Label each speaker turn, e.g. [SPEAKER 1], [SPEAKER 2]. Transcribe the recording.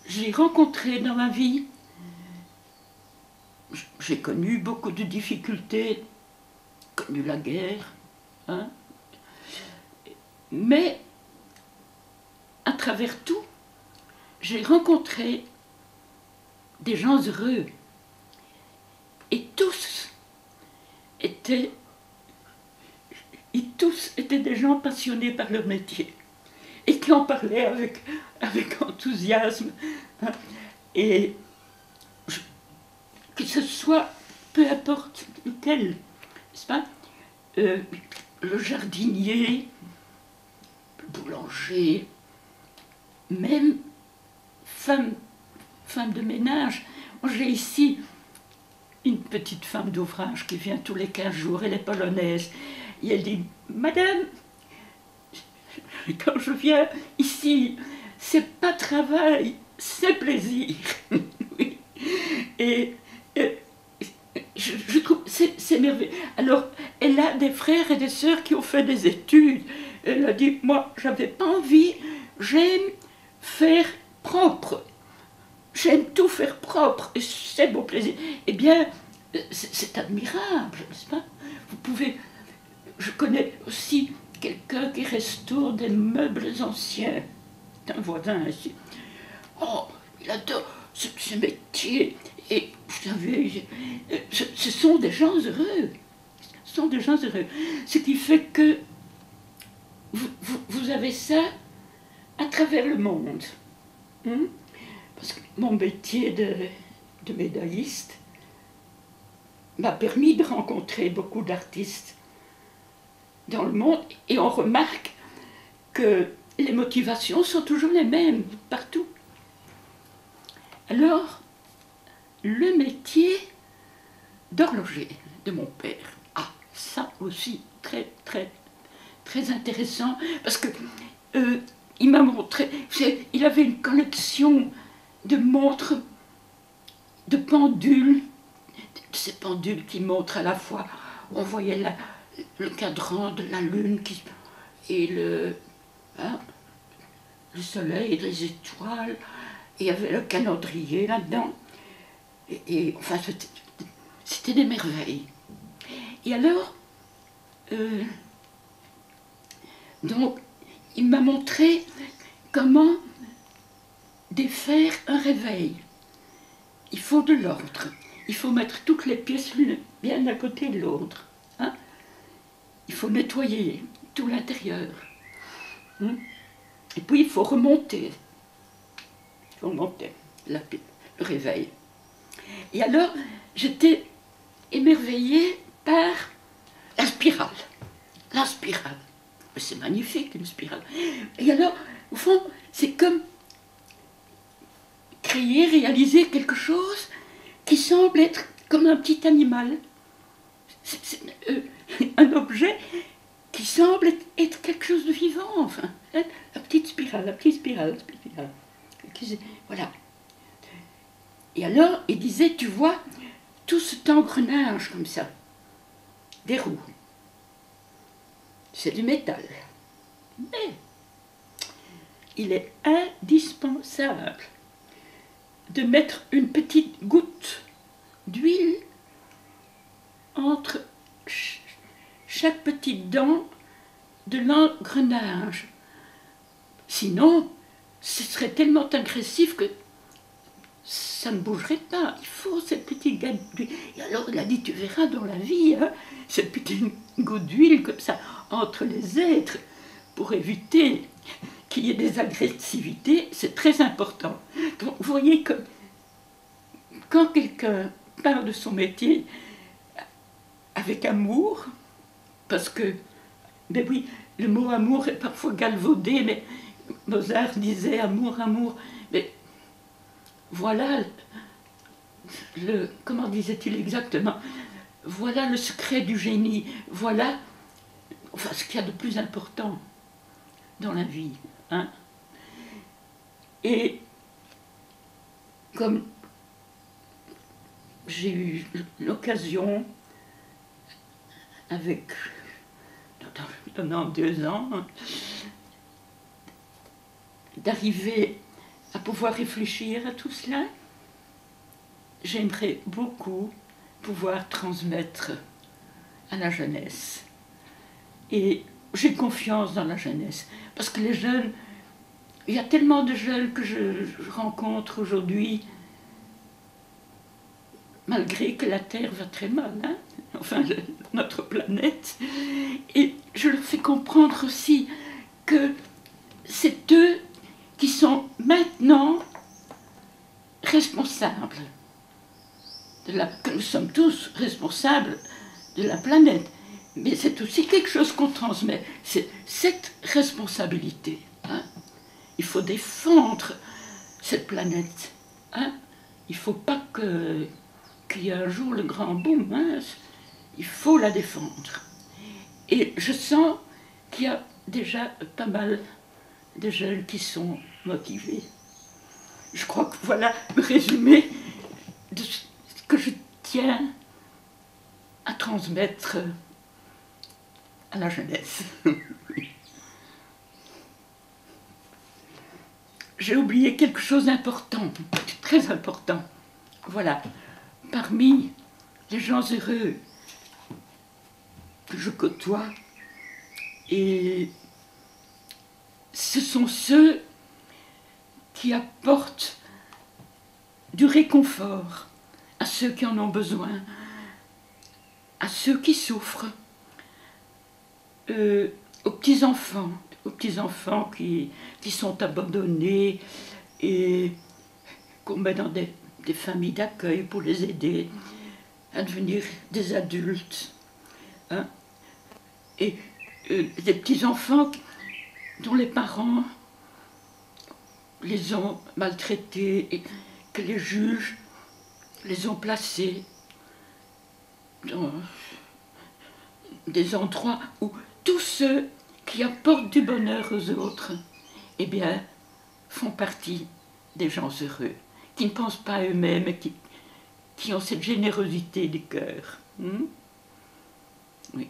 [SPEAKER 1] j'ai rencontré dans ma vie, j'ai connu beaucoup de difficultés, connu la guerre, hein, mais à travers tout, j'ai rencontré des gens heureux. Et tous étaient des gens passionnés par leur métier et qui en parlaient avec enthousiasme. Hein. Et que ce soit, peu importe lequel, n'est-ce pas, le jardinier, le boulanger, même femme de ménage. J'ai ici une petite femme d'ouvrage qui vient tous les 15 jours, elle est polonaise, et elle dit « Madame, quand je viens ici, c'est pas travail, c'est plaisir. » Et je trouve c'est merveilleux. Alors, elle a des frères et des sœurs qui ont fait des études. Elle a dit « Moi, j'avais pas envie, j'aime faire propre. J'aime tout faire propre, et c'est mon plaisir. » Eh bien, c'est admirable, n'est-ce pas? Vous pouvez... Je connais aussi quelqu'un qui restaure des meubles anciens. C'est un voisin ici. Oh, il adore ce métier. Et vous savez, ce sont des gens heureux. Ce sont des gens heureux. Ce qui fait que vous avez ça à travers le monde. Parce que mon métier de médailliste m'a permis de rencontrer beaucoup d'artistes dans le monde, et on remarque que les motivations sont toujours les mêmes partout. Alors, le métier d'horloger de mon père, ça aussi très très très intéressant, parce que il m'a montré, il avait une collection de montres, de pendules, ces pendules qui montrent à la fois, on voyait le cadran de la lune et le soleil et les étoiles, et il y avait le calendrier là-dedans, et enfin c'était des merveilles. Et alors, donc, il m'a montré comment défaire un réveil. Il faut de l'ordre. Il faut mettre toutes les pièces l'une bien à côté de l'autre. Hein? Il faut nettoyer tout l'intérieur. Et puis il faut remonter. Il faut remonter le réveil. Et alors, j'étais émerveillée par la spirale. La spirale. C'est magnifique, une spirale. Et alors, au fond, c'est comme créer, réaliser quelque chose qui semble être comme un petit animal. C'est un objet qui semble être quelque chose de vivant, enfin. Hein, la petite spirale, la petite spirale, la petite spirale. Voilà. Et alors, il disait, tu vois, tout cet engrenage comme ça, des roues, c'est du métal. Mais il est indispensable de mettre une petite goutte d'huile entre chaque petite dent de l'engrenage. Sinon, ce serait tellement agressif que ça ne bougerait pas. Il faut cette petite goutte d'huile. Et alors il a dit, tu verras dans la vie, hein, cette petite goutte d'huile comme ça entre les êtres pour éviter qu'il y ait des agressivités, c'est très important. Donc vous voyez que quand quelqu'un parle de son métier avec amour, parce que, ben oui, le mot amour est parfois galvaudé, mais Mozart disait amour, amour, mais voilà comment disait-il exactement, voilà le secret du génie, voilà enfin, ce qu'il y a de plus important dans la vie. Hein? Et comme j'ai eu l'occasion, avec, pendant 2 ans, d'arriver à pouvoir réfléchir à tout cela. J'aimerais beaucoup pouvoir transmettre à la jeunesse. Et j'ai confiance dans la jeunesse. Parce que les jeunes, il y a tellement de jeunes que je rencontre aujourd'hui, malgré que la Terre va très mal, hein, enfin notre planète. Et je leur fais comprendre aussi que c'est eux qui sont maintenant responsables. Que nous sommes tous responsables de la planète. Mais c'est aussi quelque chose qu'on transmet. C'est cette responsabilité. Hein. Il faut défendre cette planète. Hein. Il ne faut pas qu'il y ait un jour le grand boom. Hein. Il faut la défendre. Et je sens qu'il y a déjà pas mal de jeunes qui sont motivés. Je crois que voilà le résumé de ce que je tiens à transmettre à la jeunesse. J'ai oublié quelque chose d'important, très important. Voilà, parmi les gens heureux que je côtoie, et ce sont ceux qui apportent du réconfort à ceux qui en ont besoin, à ceux qui souffrent, aux petits-enfants qui sont abandonnés et qu'on met dans des familles d'accueil pour les aider à devenir des adultes. Hein. Et des petits-enfants dont les parents les ont maltraités et que les juges les ont placés dans des endroits où tous ceux qui apportent du bonheur aux autres, eh bien, font partie des gens heureux, qui ne pensent pas à eux-mêmes et qui ont cette générosité du cœur. Oui.